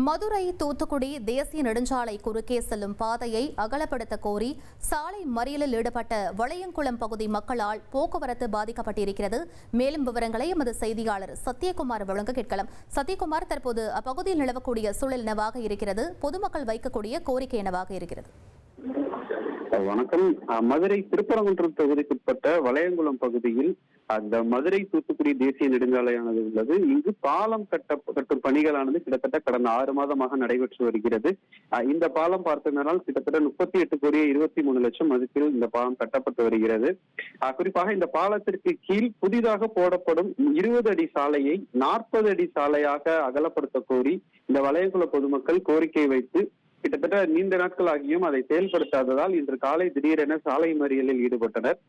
மதுரை தூத்துக்குடி தேசிய நெடுஞ்சாலை குறுக்கே செல்லும் பாதையை அகலப்படுத்த கோரி சாலை மறியலில் ஈடுபட்ட வளையங்குளம் பகுதி மக்களால் போக்குவரத்து பாதிக்கப்பட்டிருக்கிறது. மேலும் விவரங்களை எமது செய்தியாளர் சத்யகுமார் வழங்க கேட்கலாம். சத்யகுமார், தற்போது அப்பகுதியில் நிலவக்கூடிய சூழல் என்னவாக இருக்கிறது? பொதுமக்கள் வைக்கக்கூடிய கோரிக்கை என்னவாக இருக்கிறது? வணக்கம். மதுரை திருப்பரங்குன்றம் தொகுதிக்குட்பட்ட வளையங்குளம் பகுதியில் அந்த மதுரை தூத்துக்குடி தேசிய நெடுஞ்சாலையானது உள்ளது. இங்கு பாலம் கட்டும் பணிகளானது கிட்டத்தட்ட கடந்த 6 மாதமாக நடைபெற்று வருகிறது. இந்த பாலம் பார்த்தனால் கிட்டத்தட்ட 38 கோடியே 23 லட்சம் மதிப்பில் இந்த பாலம் கட்டப்பட்டு வருகிறது. குறிப்பாக இந்த பாலத்திற்கு கீழ் புதிதாக போடப்படும் 20 அடி சாலையை 40 அடி சாலையாக அகலப்படுத்த கோரி இந்த வளையங்குள பொதுமக்கள் கோரிக்கை வைத்து கிட்டத்தட்ட நீண்ட நாட்கள் ஆகியும் அதை செயல்படுத்தாததால் இன்று காலை திடீரென சாலை மறியலில் ஈடுபட்டனர்.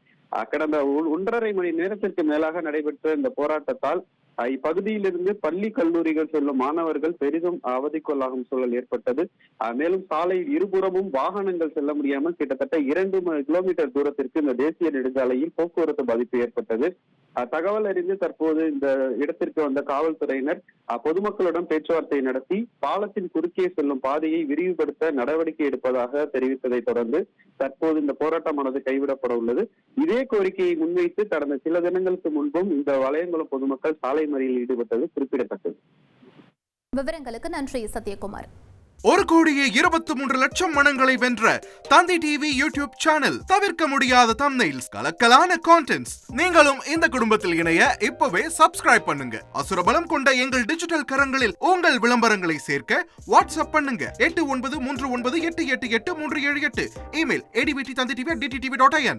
கடந்த 1.5 மணி நேரத்திற்கு மேலாக நடைபெற்ற இந்த போராட்டத்தால் இப்பகுதியிலிருந்து பள்ளி கல்லூரிகள் செல்லும் மாணவர்கள் பெரிதும் அவதிக்குள்ளாகும் சூழல் ஏற்பட்டது. மேலும் சாலையில் இருபுறமும் வாகனங்கள் செல்ல முடியாமல் கிட்டத்தட்ட 2 கிலோமீட்டர் தூரத்திற்கு இந்த தேசிய நெடுஞ்சாலையில் போக்குவரத்து பாதிப்பு ஏற்பட்டது. தகவல் அறிந்து தற்போது இந்த இடத்திற்கு வந்த காவல்துறையினர் பொதுமக்களுடன் பேச்சுவார்த்தை நடத்தி பாலத்தின் குறுக்கே செல்லும் பாதையை விரிவுபடுத்த நடவடிக்கை எடுப்பதாக தெரிவித்ததை தொடர்ந்து தற்போது இந்த போராட்டமானது கைவிடப்பட உள்ளது. இதே கோரிக்கையை முன்வைத்து கடந்த சில தினங்களுக்கு முன்பும் இந்த வளையங்குளம் பொதுமக்கள் சாலை மறியலில் ஈடுபட்டது குறிப்பிடத்தக்கது. விவரங்களுக்கு நன்றி சத்யகுமார். 1,23,00,000 மனங்களை வென்ற தந்தி டிவி யூடியூப் சேனல். தவிர்க்க முடியாத தம்ப்நெயில்ஸ், கலக்கலான கான்டென்ட்ஸ். நீங்களும் இந்த குடும்பத்தில் இணைய இப்பவே சப்ஸ்கிரைப் பண்ணுங்க. அசுரபலம் கொண்ட எங்கள் டிஜிட்டல் கரங்களில் உங்கள் விளம்பரங்களை சேர்க்க வாட்ஸ்அப் பண்ணுங்க. 8939888378. Email advttv@dttv.in.